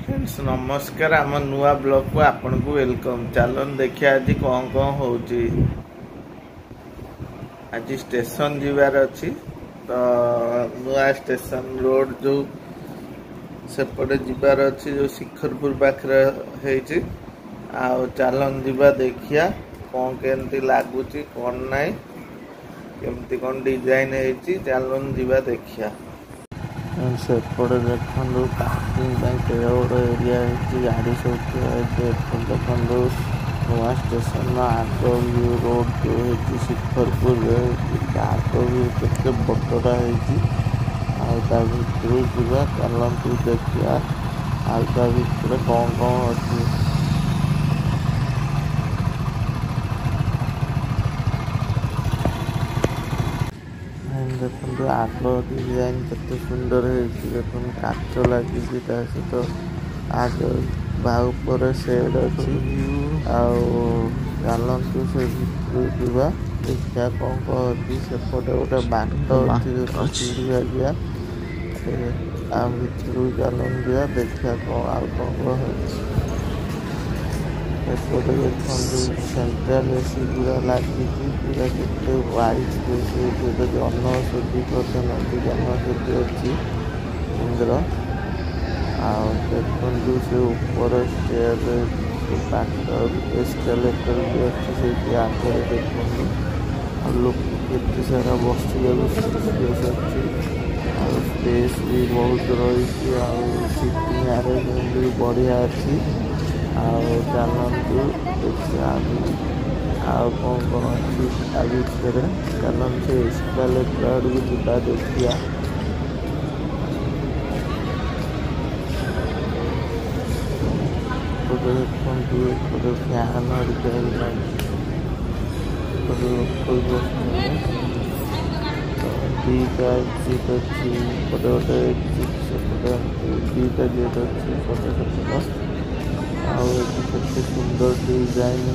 Friends नमस्कार आम नुआ ब्लॉग को आपन को वेलकम। चलन देखिए आज कौन कौन होची। आज स्टेशन जीवार अच्छी तो नुआ स्टेशन रोड जो सेपटे जीवार अच्छी जो शिखरपुर पाखरे हेची आ चलन जीवा देखिया कौन केमती लागुची कौन नाई केमती कौन डिजाइन हेची चलन जीवा देखिया। सेपटे देखु पार्किंग बड़ा एरिया गाड़ी सब देखु नुआ स्टेशन आग व्यू रोड जो है शिखरपुर आग व्यू के बड़ा है भितर जा चलतु देखिया आगे भितर कौन कौन अच्छी। देखो आग डिजाइन केते सुंदर है देखो काच लगी सहित आग बापर सेड अच्छी चलतु से भितर देखा कौन कौन अच्छी सेपटे गोटे बाट अच्छी गया भितर चलन दिया देखा कौन आ कौन एपटे देखो सेंट्राल एसी पूरा लगी पूरा केते वाइट जनौषधि नदी जनौषधि अच्छी इंद्र देखु से ऊपर स्टेयर एस्केलेटर भी अच्छी से आगे देखु लोक केते सारा बस अच्छी स्पेस भी बहुत रही सिटिंग अरेंजमेंट भी बढ़िया अच्छी चलतु देखिए कौन कौन अच्छी भितर चलन से एस्केलेटर भी जीवा देखिया। देखो फैन दीटा एक्जिट अच्छी गोटे गोटे एक्जिट सेपटे दीटा गेट अच्छी छोटे छोटे आते सुंदर डिजाइन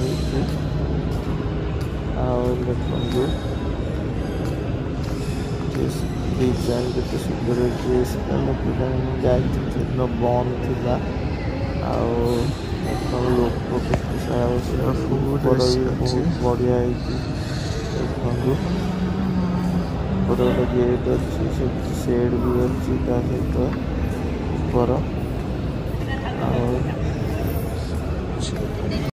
देखु डिजाइन के सुंदर दिन बंद थी लोक बढ़िया देखु गोटे गोटे गेट अच्छी सेड भी अच्छी सहित ऊपर